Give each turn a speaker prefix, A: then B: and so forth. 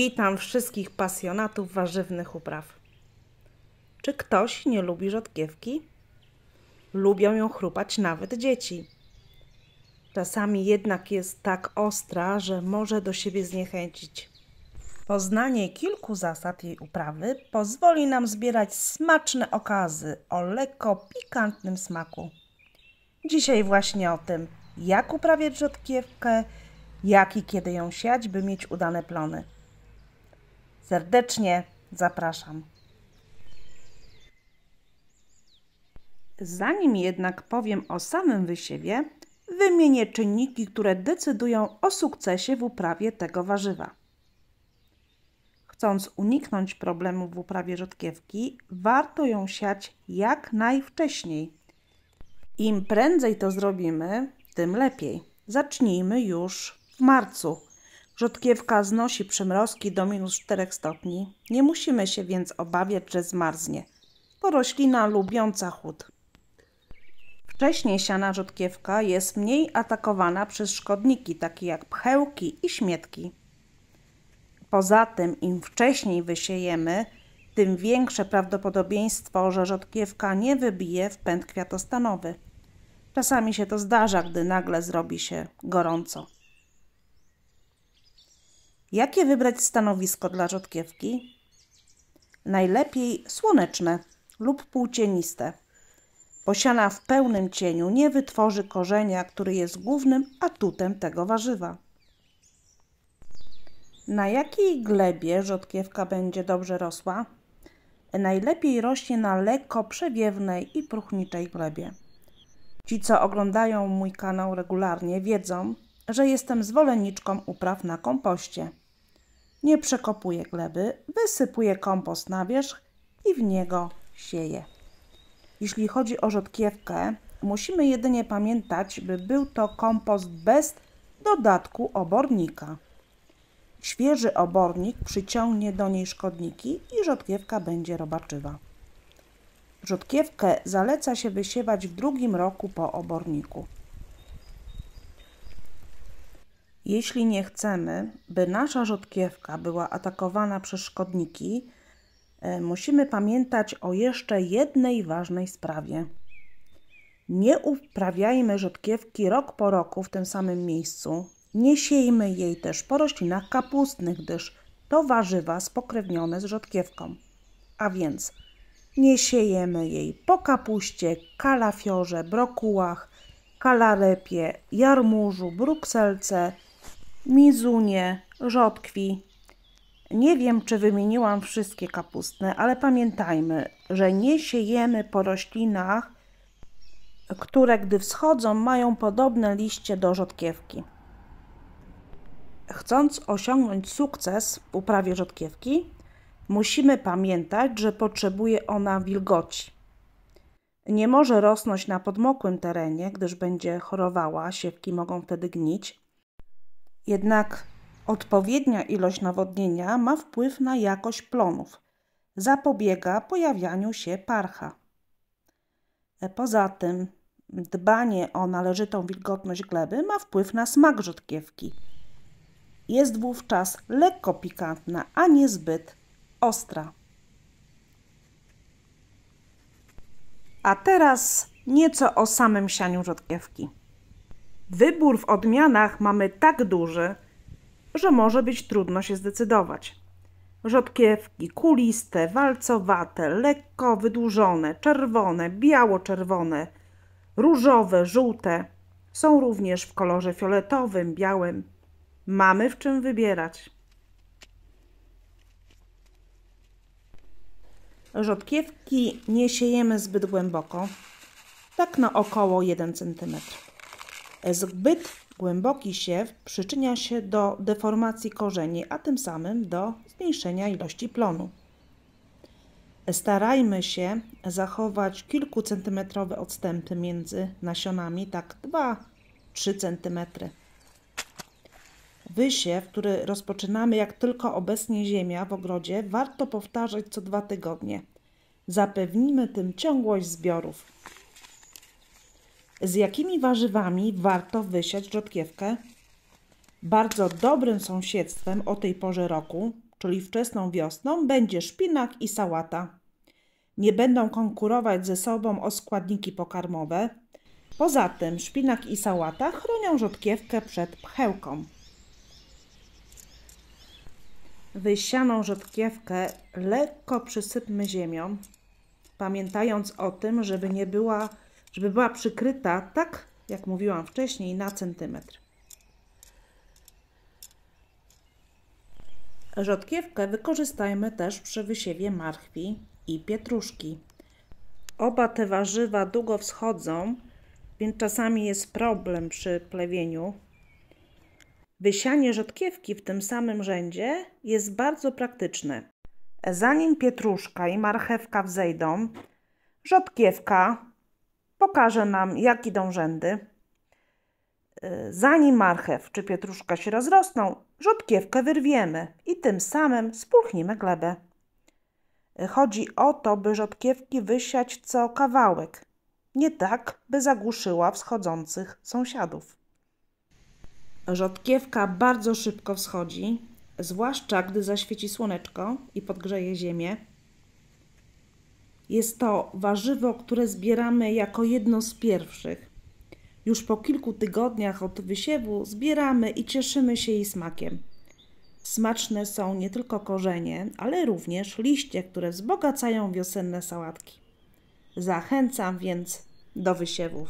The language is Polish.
A: Witam wszystkich pasjonatów warzywnych upraw. Czy ktoś nie lubi rzodkiewki? Lubią ją chrupać nawet dzieci. Czasami jednak jest tak ostra, że może do siebie zniechęcić. Poznanie kilku zasad jej uprawy pozwoli nam zbierać smaczne okazy o lekko pikantnym smaku. Dzisiaj właśnie o tym, jak uprawiać rzodkiewkę, jak i kiedy ją siać, by mieć udane plony. Serdecznie zapraszam. Zanim jednak powiem o samym wysiewie, wymienię czynniki, które decydują o sukcesie w uprawie tego warzywa. Chcąc uniknąć problemów w uprawie rzodkiewki, warto ją siać jak najwcześniej. Im prędzej to zrobimy, tym lepiej. Zacznijmy już w marcu. Rzodkiewka znosi przymrozki do -4 stopni. Nie musimy się więc obawiać, że zmarznie. To roślina lubiąca chłód. Wcześniej siana rzodkiewka jest mniej atakowana przez szkodniki, takie jak pchełki i śmietki. Poza tym, im wcześniej wysiejemy, tym większe prawdopodobieństwo, że rzodkiewka nie wybije w pęd kwiatostanowy. Czasami się to zdarza, gdy nagle zrobi się gorąco. Jakie wybrać stanowisko dla rzodkiewki? Najlepiej słoneczne lub półcieniste. Posiana w pełnym cieniu nie wytworzy korzenia, który jest głównym atutem tego warzywa. Na jakiej glebie rzodkiewka będzie dobrze rosła? Najlepiej rośnie na lekko przewiewnej i próchniczej glebie. Ci, co oglądają mój kanał regularnie, wiedzą, że jestem zwolenniczką upraw na kompoście. Nie przekopuję gleby, wysypuję kompost na wierzch i w niego sieję. Jeśli chodzi o rzodkiewkę, musimy jedynie pamiętać, by był to kompost bez dodatku obornika. Świeży obornik przyciągnie do niej szkodniki i rzodkiewka będzie robaczywa. Rzodkiewkę zaleca się wysiewać w 2. roku po oborniku. Jeśli nie chcemy, by nasza rzodkiewka była atakowana przez szkodniki, musimy pamiętać o jeszcze jednej ważnej sprawie. Nie uprawiajmy rzodkiewki rok po roku w tym samym miejscu. Nie siejmy jej też po roślinach kapustnych, gdyż to warzywa spokrewnione z rzodkiewką. A więc nie siejemy jej po kapuście, kalafiorze, brokułach, kalarepie, jarmużu, brukselce, mizunie, rzodkwi. Nie wiem, czy wymieniłam wszystkie kapustne, ale pamiętajmy, że nie siejemy po roślinach, które gdy wschodzą, mają podobne liście do rzodkiewki. Chcąc osiągnąć sukces w uprawie rzodkiewki, musimy pamiętać, że potrzebuje ona wilgoci. Nie może rosnąć na podmokłym terenie, gdyż będzie chorowała, siewki mogą wtedy gnić. Jednak odpowiednia ilość nawodnienia ma wpływ na jakość plonów. Zapobiega pojawianiu się parcha. Poza tym dbanie o należytą wilgotność gleby ma wpływ na smak rzodkiewki. Jest wówczas lekko pikantna, a nie zbyt ostra. A teraz nieco o samym sianiu rzodkiewki. Wybór w odmianach mamy tak duży, że może być trudno się zdecydować. Rzodkiewki kuliste, walcowate, lekko wydłużone, czerwone, biało-czerwone, różowe, żółte. Są również w kolorze fioletowym, białym. Mamy w czym wybierać. Rzodkiewki nie siejemy zbyt głęboko, tak na około 1 cm. Zbyt głęboki siew przyczynia się do deformacji korzeni, a tym samym do zmniejszenia ilości plonu. Starajmy zachować kilkucentymetrowe odstępy między nasionami, tak 2-3 cm. Wysiew, który rozpoczynamy jak tylko obecnie ziemia w ogrodzie, warto powtarzać co 2 tygodnie. Zapewnimy tym ciągłość zbiorów. Z jakimi warzywami warto wysiać rzodkiewkę? Bardzo dobrym sąsiedztwem o tej porze roku, czyli wczesną wiosną, będzie szpinak i sałata. Nie będą konkurować ze sobą o składniki pokarmowe. Poza tym szpinak i sałata chronią rzodkiewkę przed pchełką. Wysianą rzodkiewkę lekko przysypmy ziemią, pamiętając o tym, żeby była przykryta, tak jak mówiłam wcześniej, na centymetr. Rzodkiewkę wykorzystajmy też przy wysiewie marchwi i pietruszki. Oba te warzywa długo wschodzą, więc czasami jest problem przy plewieniu. Wysianie rzodkiewki w tym samym rzędzie jest bardzo praktyczne. Zanim pietruszka i marchewka wzejdą, rzodkiewka pokaże nam, jak idą rzędy. Zanim marchew czy pietruszka się rozrosną, rzodkiewkę wyrwiemy i tym samym spulchnimy glebę. Chodzi o to, by rzodkiewki wysiać co kawałek, nie tak, by zagłuszyła wschodzących sąsiadów. Rzodkiewka bardzo szybko wschodzi, zwłaszcza gdy zaświeci słoneczko i podgrzeje ziemię. Jest to warzywo, które zbieramy jako jedno z pierwszych. Już po kilku tygodniach od wysiewu zbieramy i cieszymy się jej smakiem. Smaczne są nie tylko korzenie, ale również liście, które wzbogacają wiosenne sałatki. Zachęcam więc do wysiewów.